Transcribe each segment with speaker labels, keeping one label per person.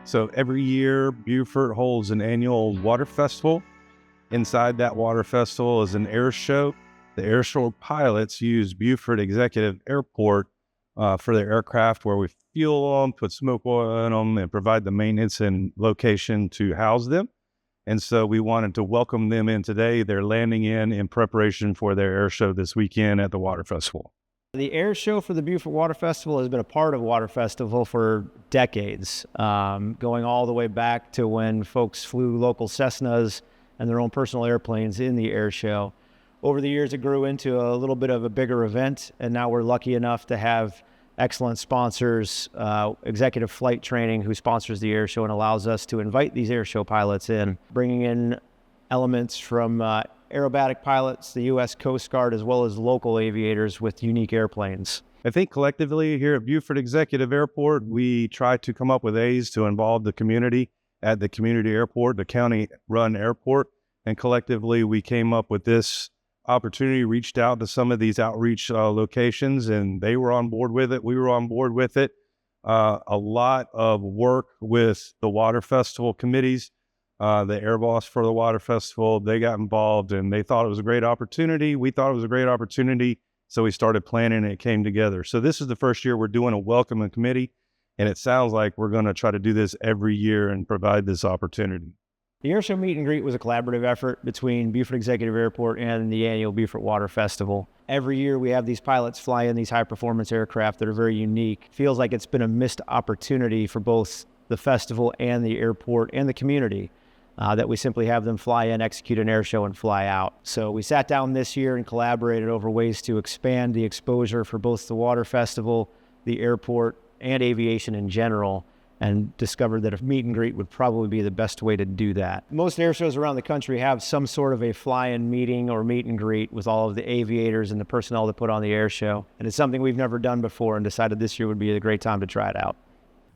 Speaker 1: So every year, Beaufort holds an annual water festival. Inside that water festival is an air show. The air show pilots use Beaufort Executive Airport for their aircraft, where we fuel them, put smoke oil in them, and provide the maintenance and location to house them. And so we wanted to welcome them in today. They're landing in preparation for their air show this weekend at the water festival.
Speaker 2: The air show for the Beaufort Water Festival has been a part of Water Festival for decades, going all the way back to when folks flew local Cessnas and their own personal airplanes in the air show. Over the years, it grew into a little bit of a bigger event, and now we're lucky enough to have excellent sponsors, Executive Flight Training, who sponsors the air show and allows us to invite these air show pilots in, bringing in elements from aerobatic pilots, the U.S. Coast Guard, as well as local aviators with unique airplanes.
Speaker 1: I think collectively here at Beaufort Executive Airport, we try to come up with ways to involve the community at the community airport, the county-run airport, and collectively we came up with this opportunity, reached out to some of these outreach locations, and they were on board with it. We were on board with it. A lot of work with the Water Festival committees, the air boss for the Water Festival, they got involved and they thought it was a great opportunity. We thought it was a great opportunity. So we started planning and it came together. So this is the first year we're doing a welcoming committee, and it sounds like we're going to try to do this every year and provide this opportunity.
Speaker 2: The Airshow Meet and Greet was a collaborative effort between Beaufort Executive Airport and the annual Beaufort Water Festival. Every year we have these pilots fly in these high-performance aircraft that are very unique. Feels like it's been a missed opportunity for both the festival and the airport and the community, that we simply have them fly in, execute an air show, and fly out. So we sat down this year and collaborated over ways to expand the exposure for both the Water Festival, the airport, and aviation in general, and discovered that a meet and greet would probably be the best way to do that. Most air shows around the country have some sort of a fly-in meeting or meet and greet with all of the aviators and the personnel that put on the air show. And it's something we've never done before and decided this year would be a great time to try it out.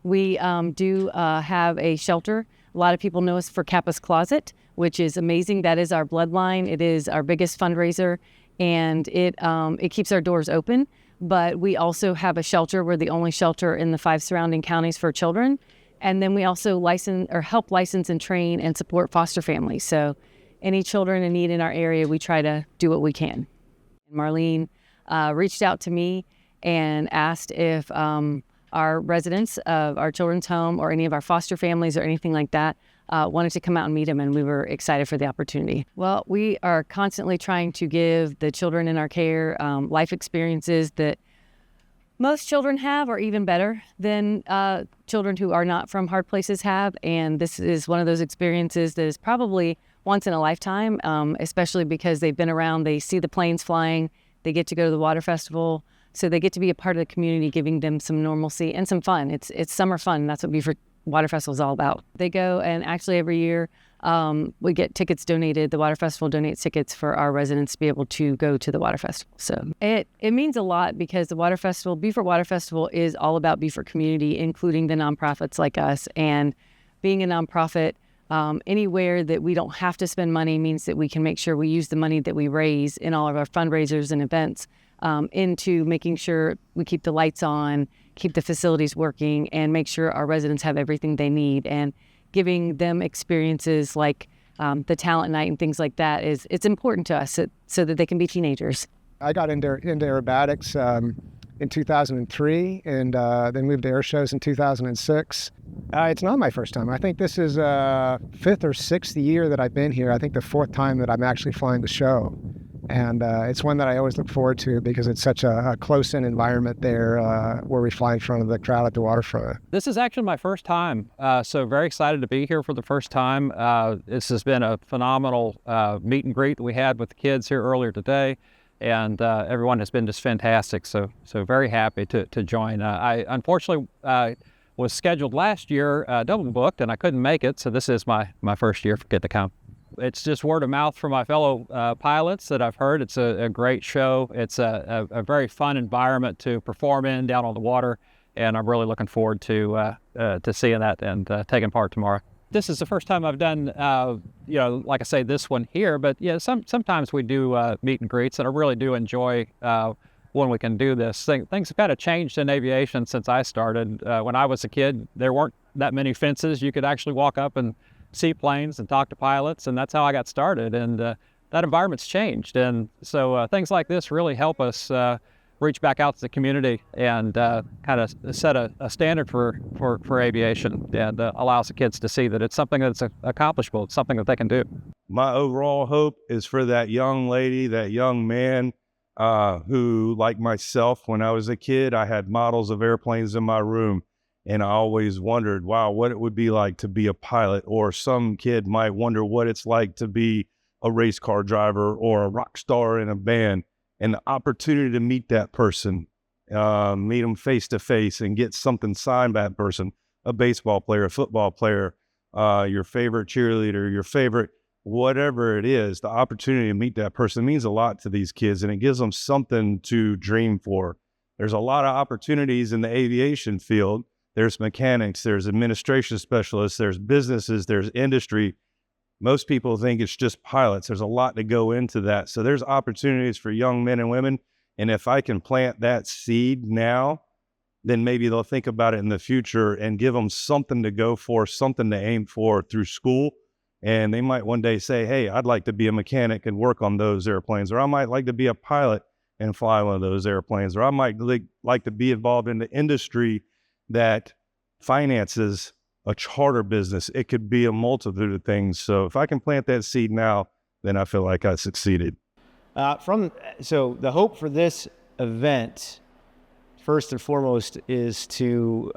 Speaker 3: We do have a shelter. A lot of people know us for CAPA's Closet, which is amazing. That is our bloodline. It is our biggest fundraiser, and it keeps our doors open. But we also have a shelter. We're the only shelter in the 5 surrounding counties for children. And then we also help license and train and support foster families. So any children in need in our area, we try to do what we can. Marlene reached out to me and asked if our residents of our children's home or any of our foster families or anything like that wanted to come out and meet them, and we were excited for the opportunity. Well, we are constantly trying to give the children in our care life experiences that most children have, or even better than children who are not from hard places have, and this is one of those experiences that is probably once in a lifetime, especially because they've been around, they see the planes flying, they get to go to the water festival, so they get to be a part of the community, giving them some normalcy and some fun. It's summer fun. That's what Beaufort Water Festival is all about. They go, and actually every year we get tickets donated. The Water Festival donates tickets for our residents to be able to go to the Water Festival. So it means a lot, because the Water Festival, Beaufort Water Festival, is all about Beaufort community, including the nonprofits like us. And being a nonprofit, anywhere that we don't have to spend money means that we can make sure we use the money that we raise in all of our fundraisers and events into making sure we keep the lights on, keep the facilities working, and make sure our residents have everything they need. And giving them experiences like the talent night and things like that it's important to us so that they can be teenagers.
Speaker 4: I got into aerobatics in 2003 and then moved to air shows in 2006. It's not my first time. I think this is 5th or 6th year that I've been here. I think the 4th time that I'm actually flying the show. And it's one that I always look forward to because it's such a close-in environment there where we fly in front of the crowd at the waterfront.
Speaker 5: This is actually my first time, so very excited to be here for the first time. This has been a phenomenal meet and greet that we had with the kids here earlier today, and everyone has been just fantastic, so very happy to join. I unfortunately was scheduled last year, double booked, and I couldn't make it, so this is my first year for getting to come. It's just word of mouth from my fellow pilots that I've heard. It's a great show. It's a very fun environment to perform in down on the water, and I'm really looking forward to seeing that and taking part tomorrow. This is the first time I've done, like I say, this one here, but yeah, sometimes we do meet and greets, and I really do enjoy when we can do this. Things have kind of changed in aviation since I started. When I was a kid, there weren't that many fences. You could actually walk up and see planes and talk to pilots, and that's how I got started. And that environment's changed. And so things like this really help us reach back out to the community and kind of set a standard for aviation, and allows the kids to see that it's something that's accomplishable. It's something that they can do.
Speaker 1: My overall hope is for that young lady, that young man who, like myself, when I was a kid, I had models of airplanes in my room, and I always wondered, wow, what it would be like to be a pilot. Or some kid might wonder what it's like to be a race car driver or a rock star in a band. And the opportunity to meet that person, meet them face to face and get something signed by that person, a baseball player, a football player, your favorite cheerleader, your favorite, whatever it is, the opportunity to meet that person means a lot to these kids, and it gives them something to dream for. There's a lot of opportunities in the aviation field. There's mechanics, there's administration specialists, there's businesses, there's industry. Most people think it's just pilots. There's a lot to go into that. So there's opportunities for young men and women. And if I can plant that seed now, then maybe they'll think about it in the future and give them something to go for, something to aim for through school. And they might one day say, hey, I'd like to be a mechanic and work on those airplanes. Or I might like to be a pilot and fly one of those airplanes. Or I might like to be involved in the industry that finances a charter business. It could be a multitude of things. So if I can plant that seed now, then I feel like I succeeded.
Speaker 2: So the hope for this event, first and foremost, is to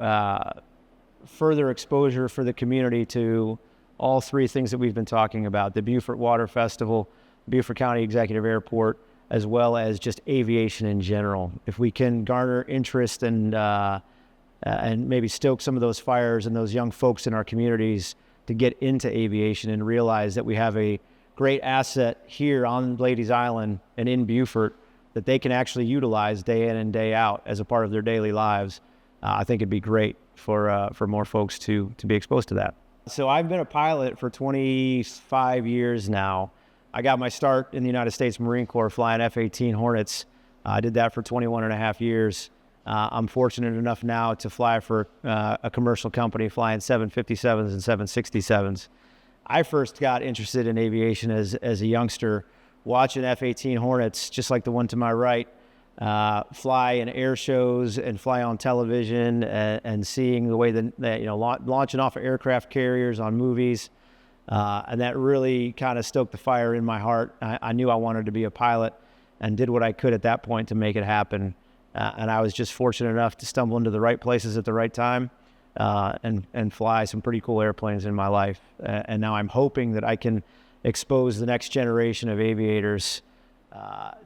Speaker 2: further exposure for the community to all three things that we've been talking about: the Beaufort Water Festival, Beaufort County Executive Airport, as well as just aviation in general. If we can garner interest and maybe stoke some of those fires and those young folks in our communities to get into aviation and realize that we have a great asset here on Ladies Island and in Beaufort that they can actually utilize day in and day out as a part of their daily lives, I think it'd be great for more folks to be exposed to that. So I've been a pilot for 25 years now. I got my start in the United States Marine Corps flying F-18 Hornets. I did that for 21 and a half years. I'm fortunate enough now to fly for a commercial company flying 757s and 767s. I first got interested in aviation as a youngster, watching F-18 Hornets, just like the one to my right, fly in air shows and fly on television, and seeing the way that launching off of aircraft carriers on movies. And that really kind of stoked the fire in my heart. I knew I wanted to be a pilot and did what I could at that point to make it happen. And I was just fortunate enough to stumble into the right places at the right time and fly some pretty cool airplanes in my life. And now I'm hoping that I can expose the next generation of aviators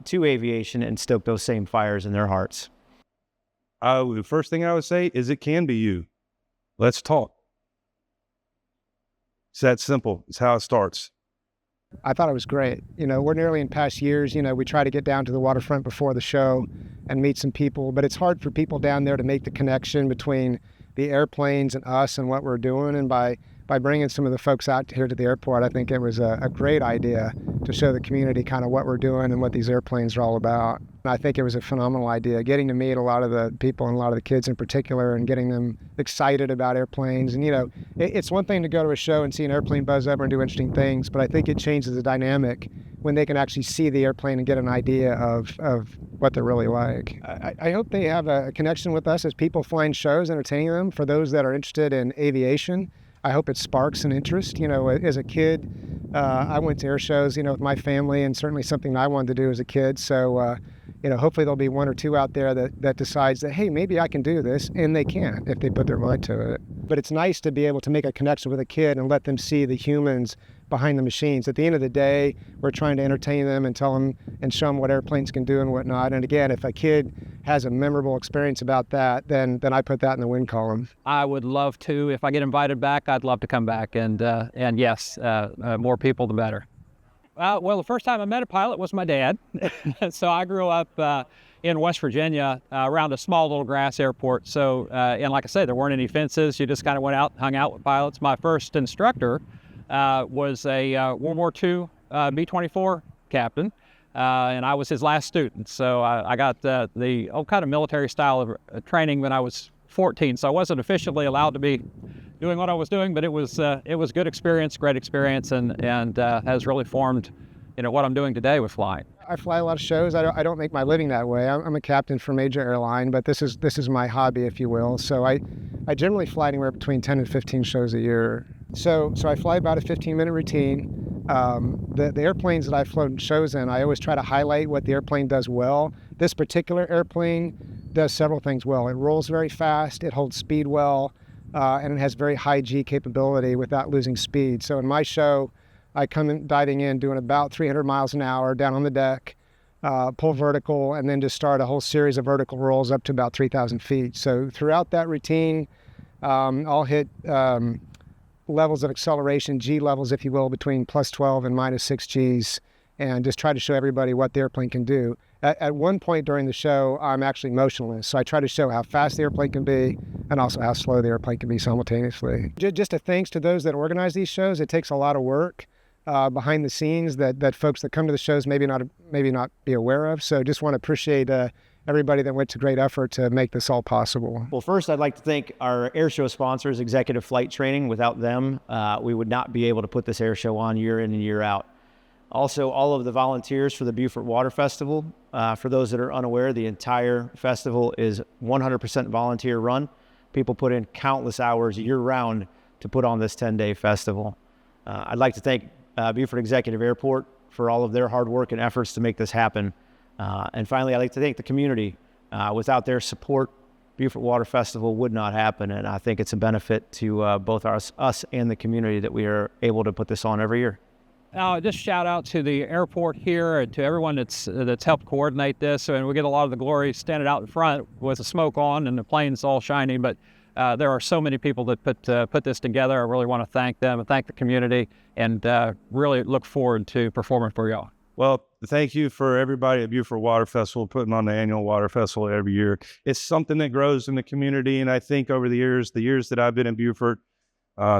Speaker 2: to aviation and stoke those same fires in their hearts.
Speaker 1: The first thing I would say is it can be you. Let's talk. It's that simple. It's how it starts.
Speaker 4: I thought it was great. Ordinarily in past years, we try to get down to the waterfront before the show and meet some people, but it's hard for people down there to make the connection between the airplanes and us and what we're doing. And by bringing some of the folks out here to the airport, I think it was a great idea to show the community kind of what we're doing and what these airplanes are all about. And I think it was a phenomenal idea, getting to meet a lot of the people and a lot of the kids in particular and getting them excited about airplanes. And, it's one thing to go to a show and see an airplane buzz over and do interesting things, but I think it changes the dynamic when they can actually see the airplane and get an idea of what they're really like. I hope they have a connection with us as people flying shows, entertaining them. For those that are interested in aviation, I hope it sparks an interest. As a kid, I went to air shows, with my family, and certainly something I wanted to do as a kid. So, hopefully there'll be one or two out there that decides that, hey, maybe I can do this, and they can if they put their mind to it. But it's nice to be able to make a connection with a kid and let them see the humans behind the machines. At the end of the day, we're trying to entertain them and tell them and show them what airplanes can do and whatnot. And again, if a kid has a memorable experience about that, then I put that in the win column.
Speaker 5: I would love to. If I get invited back, I'd love to come back. And yes, more people, the better. Well, the first time I met a pilot was my dad. So I grew up in West Virginia around a small little grass airport. So, and like I said, there weren't any fences. You just kind of went out and hung out with pilots. My first instructor was a World War II B-24 captain and I was his last student. So I got the old kind of military style of training when I was 14. So I wasn't officially allowed to be doing what I was doing, but it was good experience, great experience, and has really formed, what I'm doing today with flying.
Speaker 4: I fly a lot of shows. I don't make my living that way. I'm a captain for a major airline, but this is my hobby, if you will. So I generally fly anywhere between 10 and 15 shows a year. So I fly about a 15-minute routine. The airplanes that I've flown shows in, I always try to highlight what the airplane does well. This particular airplane does several things well. It rolls very fast, it holds speed well, and it has very high G capability without losing speed. So in my show, I come in diving in, doing about 300 miles an hour down on the deck, pull vertical, and then just start a whole series of vertical rolls up to about 3,000 feet. So throughout that routine, I'll hit levels of acceleration, G levels, if you will, between plus 12 and minus 6 Gs, and just try to show everybody what the airplane can do. At one point during the show, I'm actually motionless, so I try to show how fast the airplane can be and also how slow the airplane can be simultaneously. Just a thanks to those that organize these shows. It takes a lot of work behind the scenes that folks that come to the shows maybe not be aware of. So just want to appreciate everybody that went to great effort to make this all possible.
Speaker 2: Well, first, I'd like to thank our airshow sponsors, Executive Flight Training. Without them, we would not be able to put this airshow on year in and year out. Also, all of the volunteers for the Beaufort Water Festival. For those that are unaware, the entire festival is 100% volunteer run. People put in countless hours year-round to put on this 10-day festival. I'd like to thank Beaufort Executive Airport for all of their hard work and efforts to make this happen. And finally, I'd like to thank the community. Without their support, Beaufort Water Festival would not happen, and I think it's a benefit to both us and the community that we are able to put this on every year.
Speaker 5: Just shout out to the airport here and to everyone that's helped coordinate this. And we get a lot of the glory standing out in front with the smoke on and the planes all shining. But there are so many people that put this together. I really want to thank them and thank the community, and really look forward to performing for y'all.
Speaker 1: Well, thank you for everybody at Beaufort Water Festival putting on the annual Water Festival every year. It's something that grows in the community, and I think over the years that I've been in Beaufort,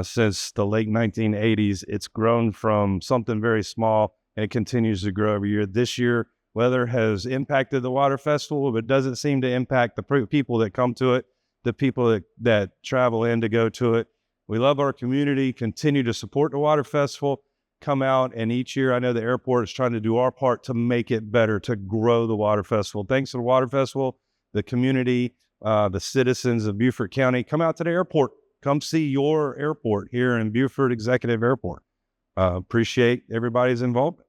Speaker 1: since the late 1980s, it's grown from something very small, and it continues to grow every year. This year, weather has impacted the Water Festival, but doesn't seem to impact the people that come to it, the people that travel in to go to it. We love our community, continue to support the Water Festival, come out, and each year I know the airport is trying to do our part to make it better, to grow the Water Festival. Thanks to the Water Festival, the community, the citizens of Beaufort County, come out to the airport. Come see your airport here in Beaufort Executive Airport. Appreciate everybody's involvement.